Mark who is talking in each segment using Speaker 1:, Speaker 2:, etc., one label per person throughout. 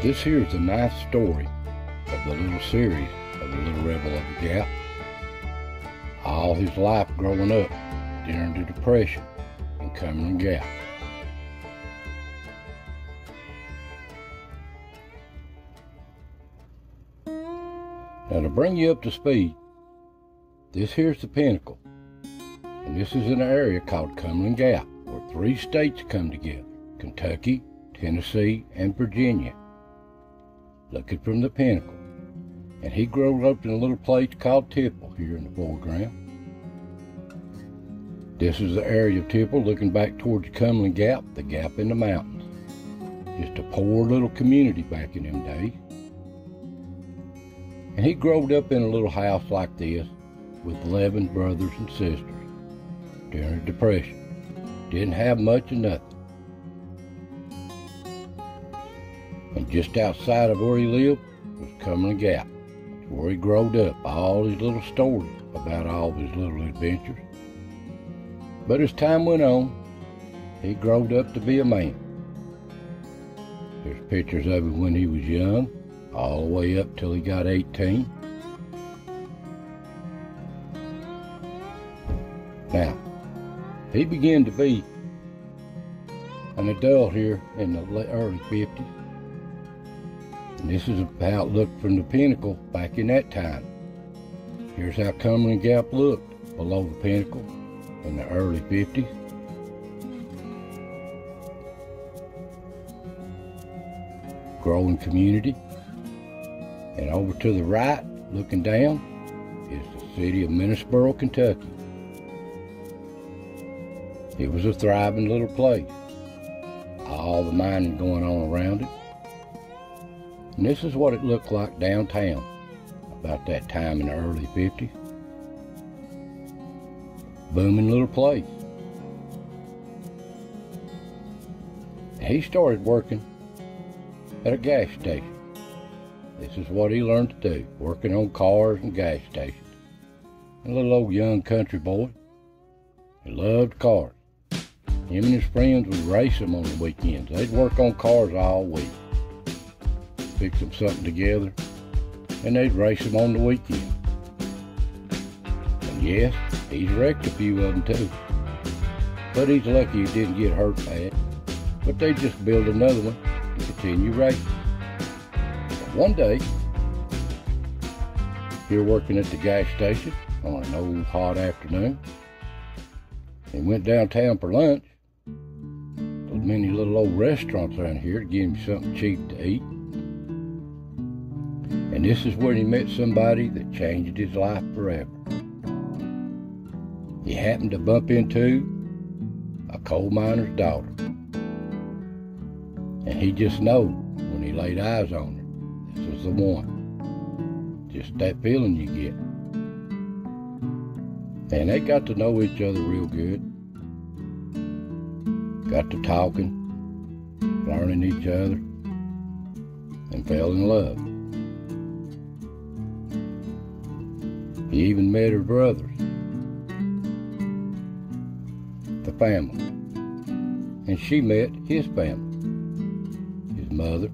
Speaker 1: This here is the ninth story of the little series of the Little Rebel of the Gap. All his life growing up during the Depression in Cumberland Gap. Now, to bring you up to speed, this here's the Pinnacle, and this is an area called Cumberland Gap, where three states come together: Kentucky, Tennessee, and Virginia. Looking from the Pinnacle, and he grew up in a little place called Tipple here in the foreground. This is the area of Tipple looking back towards Cumberland Gap, the gap in the mountains. Just a poor little community back in them days. And he growed up in a little house like this with 11 brothers and sisters during the Depression. Didn't have much of nothing. And just outside of where he lived was Cumberland Gap, where he growed up. All his little stories about all of his little adventures. But as time went on, he growed up to be a man. There's pictures of him when he was young, all the way up till he got 18. Now, he began to be an adult here in the early 50s. And this is how it looked from the Pinnacle back in that time. Here's how Cumberland Gap looked below the Pinnacle in the early 50s. Growing community. And over to the right, looking down, is the city of Minisboro, Kentucky. It was a thriving little place. All the mining going on around it. And this is what it looked like downtown about that time in the early 50s. Booming little place. He started working at a gas station. This is what he learned to do, working on cars and gas stations. A little old young country boy. He loved cars. Him and his friends would race them on the weekends. They'd work on cars all week. Fix them something together, and they'd race them on the weekend. And yes, he's wrecked a few of them too. But he's lucky he didn't get hurt bad. But they just build another one and continue racing. And one day, here working at the gas station on an old hot afternoon, he went downtown for lunch. There's many little old restaurants around here to give him something cheap to eat. And this is where he met somebody that changed his life forever. He happened to bump into a coal miner's daughter. And he just knowed when he laid eyes on her, this was the one. Just that feeling you get. And they got to know each other real good. Got to talking, learning each other, and fell in love. He even met her brothers, the family, and she met his family, his mother.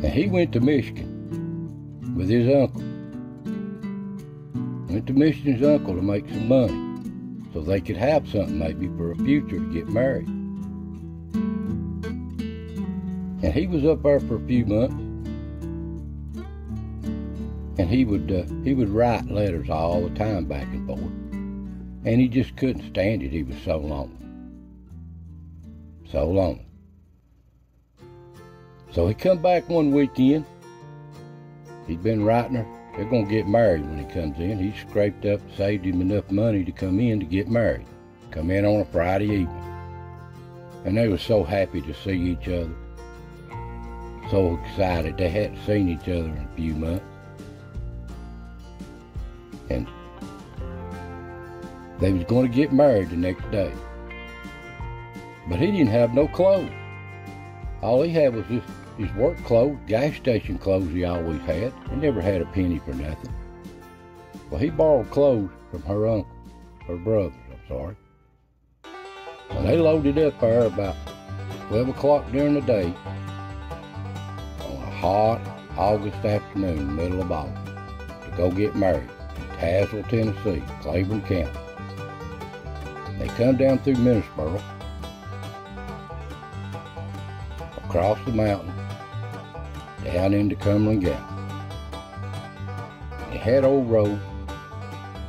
Speaker 1: And he went to Michigan with his uncle. Went to Michigan's uncle to make some money so they could have something maybe for a future to get married. And he was up there for a few months, and he would write letters all the time back and forth, and he just couldn't stand it. He was so lonely, so lonely. So he come back one weekend. He'd been writing her. They're gonna get married when he comes in. He scraped up, saved him enough money to come in to get married. Come in on a Friday evening, and they were so happy to see each other. So excited. They hadn't seen each other in a few months. And they was going to get married the next day. But he didn't have no clothes. All he had was just his work clothes, gas station clothes he always had. He never had a penny for nothing. Well, he borrowed clothes from her uncle, her brothers, I'm sorry. Well, they loaded up there about 12 o'clock during the day on a hot August afternoon, middle of August, to go get married in Tazewell, Tennessee, Claiborne County. They come down through Minnesboro, across the mountain, down into Cumberland Gap. They had old roads.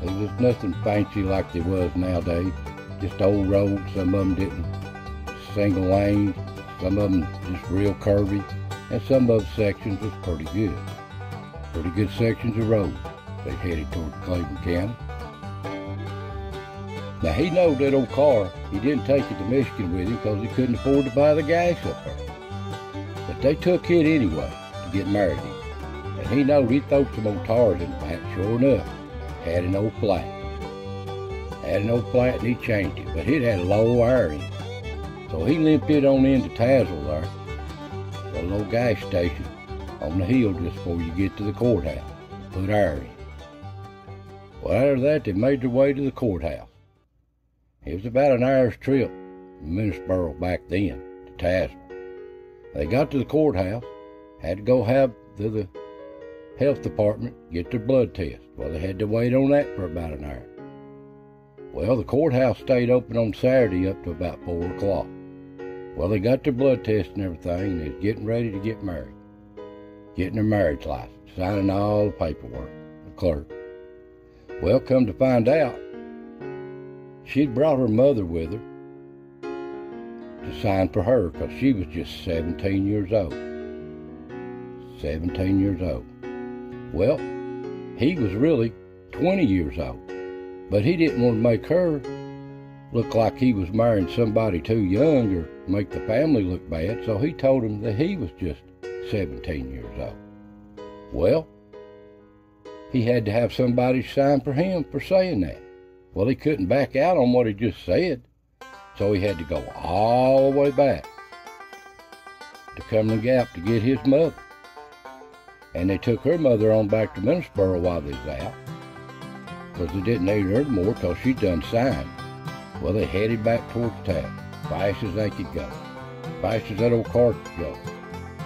Speaker 1: There was nothing fancy like there was nowadays. Just old roads. Some of them didn't single lanes. Some of them just real curvy. And some of the sections was pretty good. Pretty good sections of road. They headed toward Claiborne County. Now he knowed that old car, he didn't take it to Michigan with him because he couldn't afford to buy the gas up there. But they took it anyway to get married in. And he knowed he'd throw some old tires in the back, sure enough. Had an old flat. Had an old flat and he changed it, but it had a low air in it. So he limped it on into Tazewell there, a little gas station on the hill just before you get to the courthouse. Put air in. Well, after that, they made their way to the courthouse. It was about an hour's trip from Minnesboro back then to Tazewell. They got to the courthouse, had to go to the health department, get their blood test. Well, they had to wait on that for about an hour. Well, the courthouse stayed open on Saturday up to about 4 o'clock. Well, they got their blood test and everything, and they was getting ready to get married. Getting their marriage license, signing all the paperwork, the clerk. Well, come to find out, she'd brought her mother with her to sign for her because she was just 17 years old. 17 years old. Well, he was really 20 years old, but he didn't want to make her look like he was marrying somebody too young or make the family look bad, so he told him that he was just 17 years old. Well, he had to have somebody sign for him for saying that. Well, he couldn't back out on what he just said, so he had to go all the way back to Cumberland Gap to get his mother. And they took her mother on back to Minnesboro while they was out, because they didn't need her anymore because she'd done signed. Well, they headed back towards town, fast as they could go, fast as that old car could go.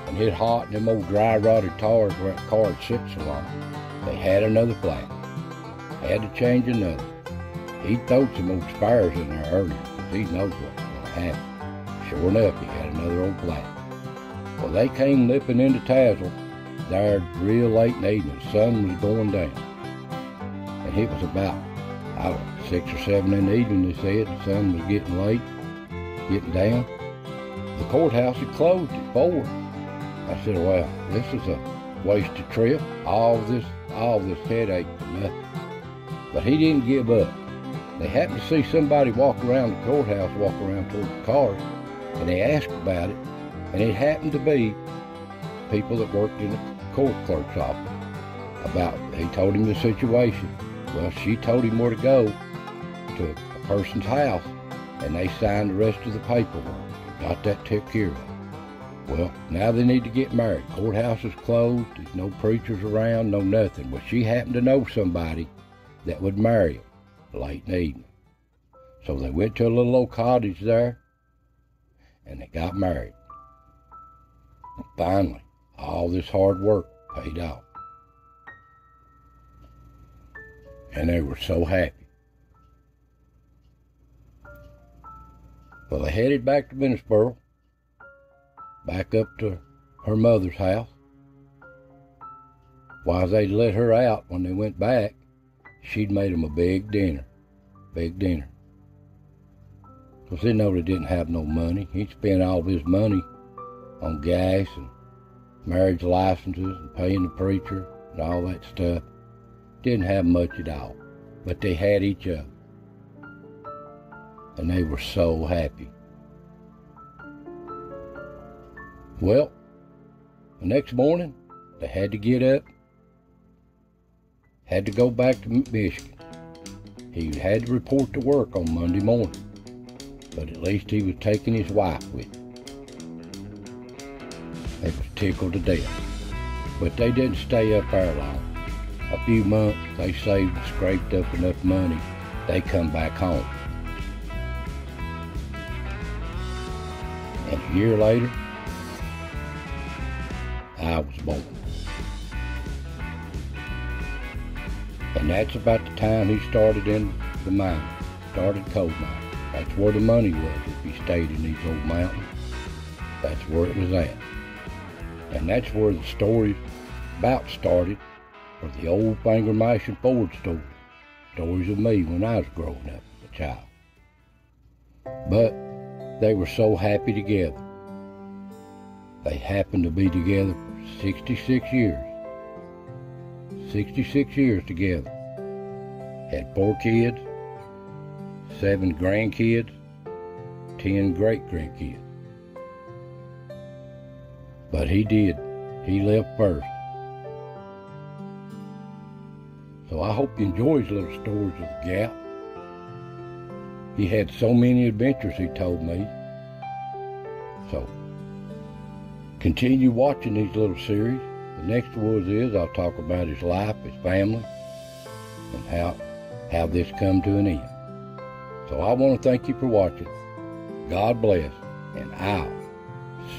Speaker 1: And it hot, and them old dry rotted tires where that car had sit so long. They had another flat. Had to change another. He'd thrown some old spares in there earlier, because he knows what was going to happen. Sure enough, he had another old flat. Well, they came lipping into Tazewell there real late in the evening. The sun was going down. And it was about, 6 or 7 in the evening, they said. The sun was getting late, getting down. The courthouse had closed at 4. I said, well, this is a wasted trip. All this headache for nothing. But he didn't give up. They happened to see somebody walk around the courthouse, walk around towards the cars, and they asked about it, and it happened to be people that worked in the court clerk's office. He told him the situation. Well, she told him where to go to a person's house, and they signed the rest of the paperwork. Got that took care of. Well, now they need to get married. Courthouse is closed. There's no preachers around, no nothing. Well, she happened to know somebody that would marry him late in the evening. So they went to a little old cottage there, and they got married. And finally, all this hard work paid off. And they were so happy. Well, they headed back to Minnesboro, back up to her mother's house. While they let her out when they went back, she'd made them a big dinner. Because they know they didn't have no money. He'd spent all of his money on gas and marriage licenses and paying the preacher and all that stuff. Didn't have much at all. But they had each other. And they were so happy. Well, the next morning, they had to get up, had to go back to Michigan. He had to report to work on Monday morning, but at least he was taking his wife with him. They was tickled to death, but they didn't stay up there long. A few months, they saved and scraped up enough money, they come back home. A year later, I was born. And that's about the time he started in the mine, started coal mining. That's where the money was if he stayed in these old mountains. That's where it was at. And that's where the story about started for the old finger mashing Ford stories. Stories of me when I was growing up as a child. But they were so happy together. They happened to be together for 66 years. 66 years together. Had 4 kids, 7 grandkids, 10 great-grandkids. But he did. He left first. So I hope you enjoy his little stories of the Gap. He had so many adventures, he told me. So continue watching these little series. The next one is I'll talk about his life, his family, and how this come to an end. So I want to thank you for watching. God bless, and I'll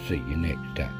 Speaker 1: see you next time.